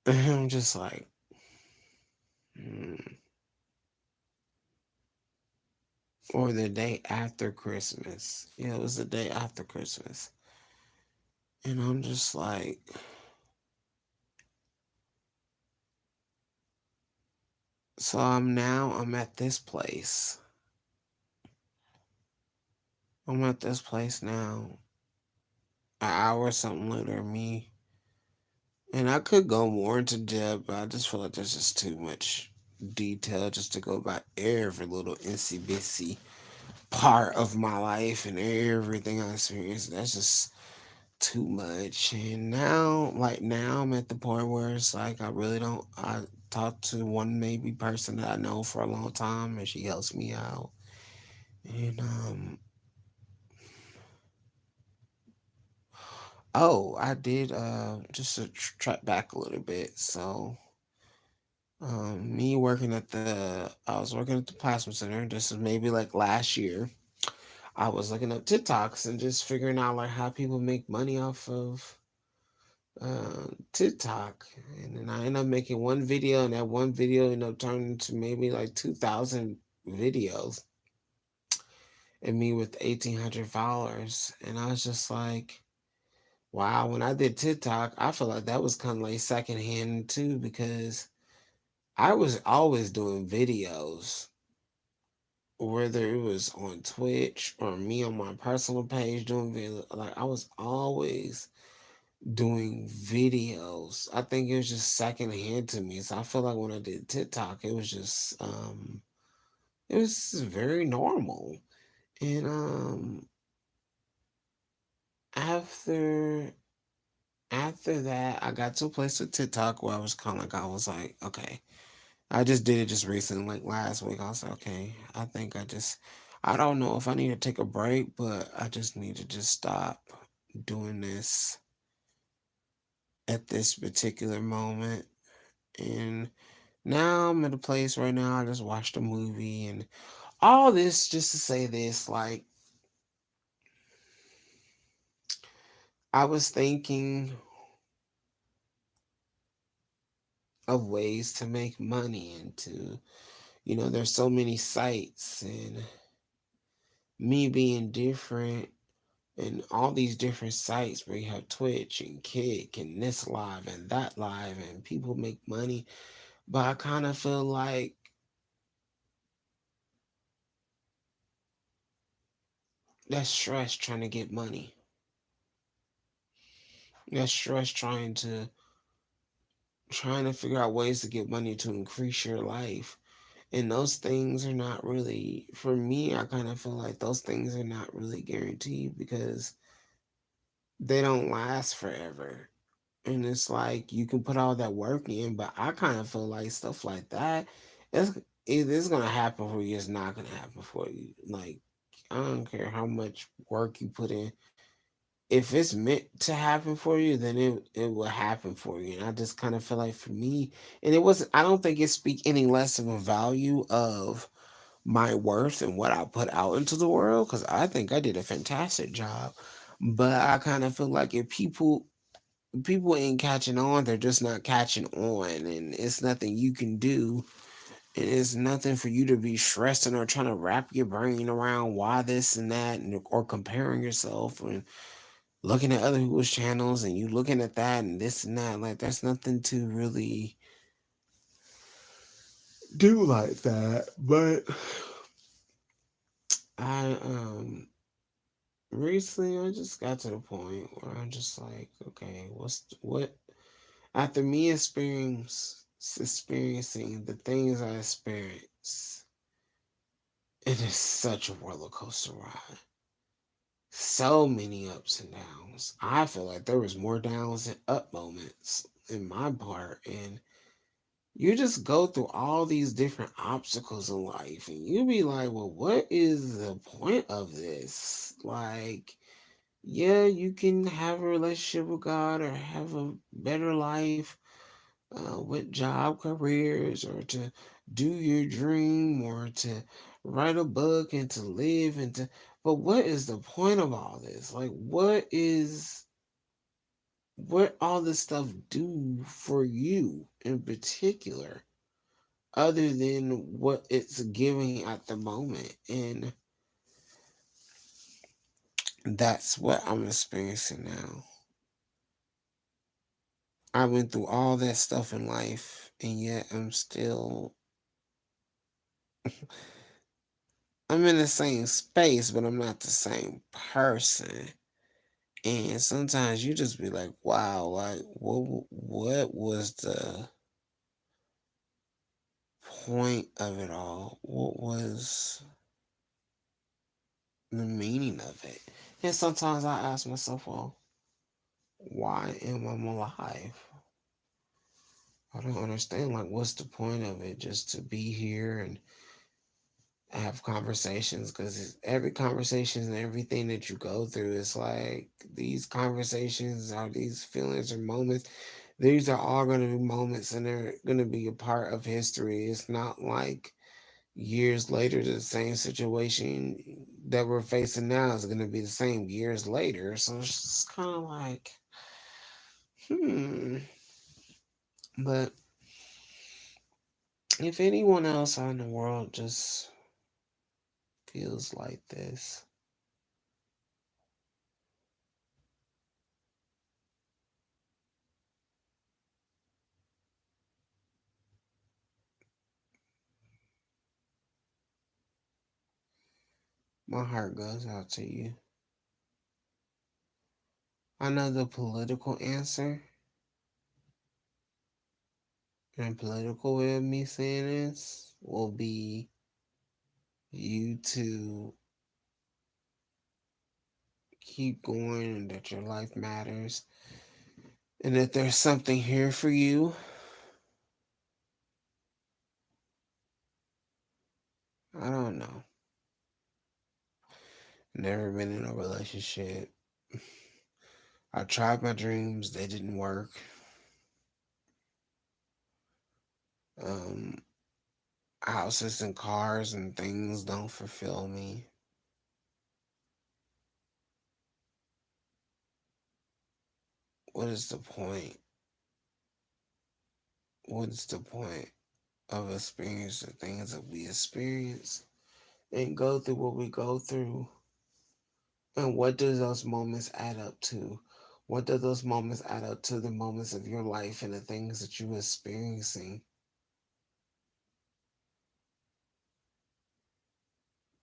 And I'm just like, hmm. Or the day after Christmas. Yeah, it was the day after Christmas. And I'm just like, so I'm at this place. I'm at this place now. An hour or something later, me. And I could go more into depth, but I just feel like there's just too much detail just to go about every little insy bitsy part of my life and everything I experienced. That's just too much. And now I'm at the point where it's like I really don't. I talk to one maybe person that I know for a long time, and she helps me out. And oh, I did just to track back a little bit. So me working at I was working at the plasma center. This is maybe like last year. I was looking up TikToks and just figuring out like how people make money off of TikTok, and then I ended up making one video, and that one video ended up turning into maybe like 2,000 videos, and me with 1,800 followers, and I was just like, wow. When I did TikTok, I feel like that was kind of like secondhand too, because I was always doing videos, whether it was on Twitch or me on my personal page doing videos. Like I was always doing videos. I think it was just secondhand to me. So I feel like when I did TikTok, it was very normal. And after after that, I got to a place with TikTok where I was like, okay. I just did it just recently, like last week. I was like, okay, I don't know if I need to take a break, but I just need to just stop doing this at this particular moment. And now I'm at a place right now. I just watched a movie and all this just to say this. Like, I was thinking of ways to make money and there's so many sites and me being different and all these different sites where you have Twitch and Kick and this live and that live and people make money. But I kind of feel like that's stress trying to get money. That's stress trying to figure out ways to get money to increase your life. And those things are not really, for me, I kind of feel like those things are not really guaranteed because they don't last forever. And it's like you can put all that work in, but I kind of feel like stuff like that, it's, it's going to happen for you, it's not going to happen for you. Like, I don't care how much work you put in. If it's meant to happen for you, then it will happen for you. And I just kind of feel like for me, and I don't think it speak any less of a value of my worth and what I put out into the world because I think I did a fantastic job. But I kind of feel like if people ain't catching on, they're just not catching on, and it's nothing you can do. And it's nothing for you to be stressing or trying to wrap your brain around why this and that, or comparing yourself and looking at other people's channels and you looking at that and this and that. Like, there's nothing to really do like that. But I recently I just got to the point where I'm just like, okay, what after me experiencing the things I experience, it is such a roller coaster ride. So many ups and downs. I feel like there was more downs than up moments in my part, and you just go through all these different obstacles in life, and you be like, well, what is the point of this? Like, yeah, you can have a relationship with God or have a better life with job careers, or to do your dream, or to write a book and to live and to, but what is the point of all this? Like, what all this stuff do for you in particular, other than what it's giving at the moment? And that's what I'm experiencing now. I went through all that stuff in life, and yet I'm in the same space, but I'm not the same person. And sometimes you just be like, wow, like what was the point of it all? What was the meaning of it? And sometimes I ask myself, well, why am I alive? I don't understand. Like, what's the point of it? Just to be here and have conversations? Because every conversation and everything that you go through is like these conversations or these feelings or moments. These are all going to be moments, and they're going to be a part of history. It's not like years later, the same situation that we're facing now is going to be the same years later. So it's just kind of like, hmm. But if anyone else out in the world just feels like this, my heart goes out to you. I know the political answer and political way of me saying this will be you to keep going, and that your life matters, and that there's something here for you. I don't know. Never been in a relationship. I tried my dreams, they didn't work. Um, Houses and cars and things don't fulfill me. What is the point? What is the point of experiencing the things that we experience and go through what we go through? And what does those moments add up to? What do those moments add up to, the moments of your life and the things that you're experiencing?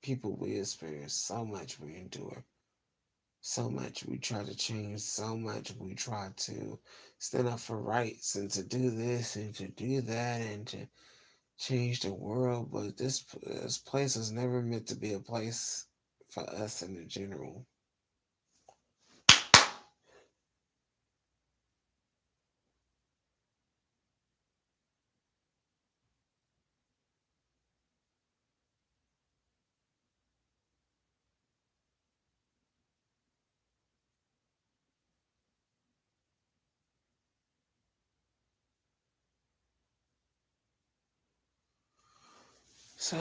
People, we experience so much, we endure so much, we try to change so much, we try to stand up for rights and to do this and to do that and to change the world. But this place is never meant to be a place for us in the general. So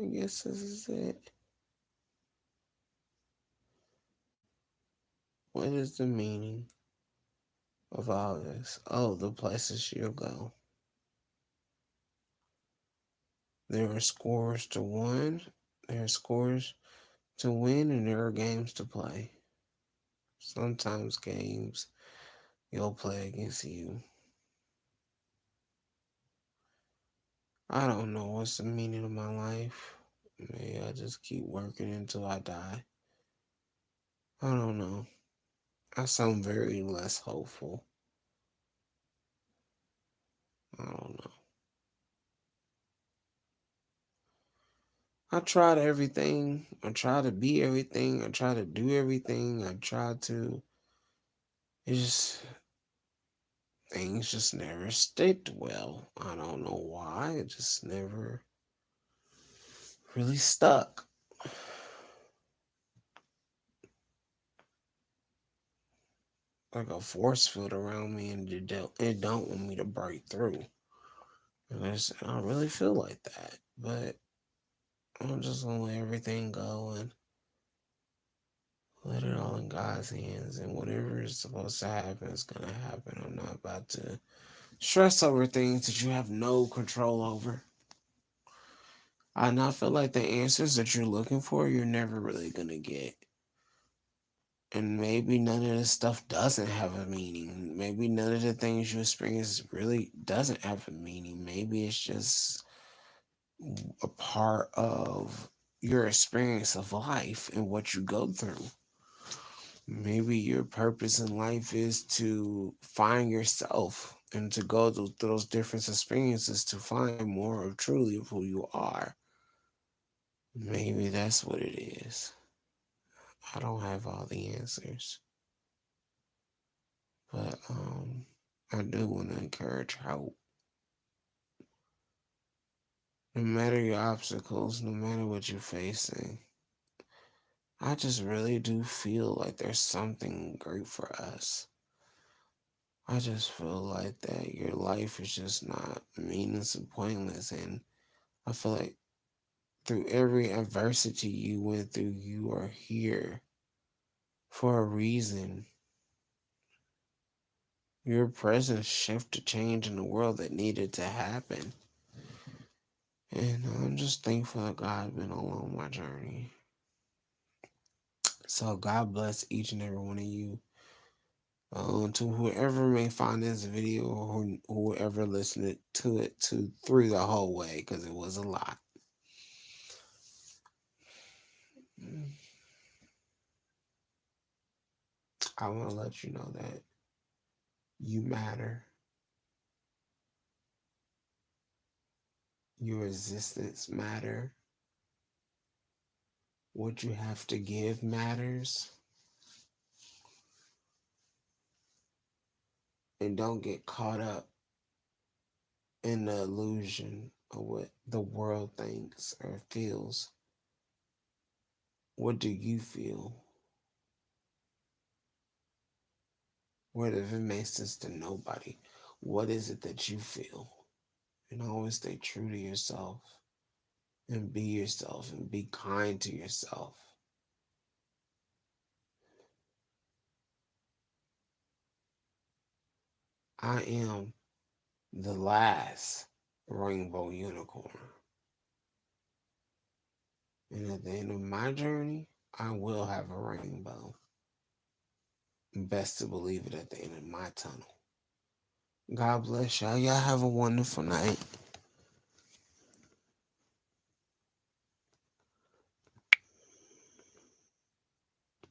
I guess this is it. What is the meaning of all this? Oh, the places you'll go. There are scores to win, there are scores to win, and there are games to play. Sometimes games you'll play against you. I don't know what's the meaning of my life. Maybe I just keep working until I die. I don't know. I sound very less hopeful. I don't know. I tried everything. I try to be everything. I try to do everything. I try to. It's just things just never sticked well. I don't know why. It just never really stuck. Like a force field around me, and it don't want me to break through. And I really feel like that, but I'm just gonna let everything go and let it all in God's hands. And whatever is supposed to happen is gonna happen. I'm not about to stress over things that you have no control over. I not feel like the answers that you're looking for, you're never really gonna get. And maybe none of this stuff doesn't have a meaning. Maybe none of the things you experience really doesn't have a meaning. Maybe it's just a part of your experience of life and what you go through. Maybe your purpose in life is to find yourself and to go through those different experiences to find more of truly of who you are. Maybe that's what it is. I don't have all the answers, but I do want to encourage hope. No matter your obstacles, no matter what you're facing, I just really do feel like there's something great for us. I just feel like that your life is just not meaningless and pointless. And I feel like through every adversity you went through, you are here for a reason. Your presence shifted change in the world that needed to happen. And I'm just thankful that God's been along my journey. So God bless each and every one of you. To whoever may find this video or whoever listened to it through the whole way, because it was a lot. I want to let you know that you matter. Your existence matter. What you have to give matters. And don't get caught up in the illusion of what the world thinks or feels. What do you feel? What if it makes sense to nobody? What is it that you feel? And always stay true to yourself and be yourself and be kind to yourself. I am the last rainbow unicorn. And at the end of my journey, I will have a rainbow. Best to believe it at the end of my tunnel. God bless y'all. Y'all have a wonderful night.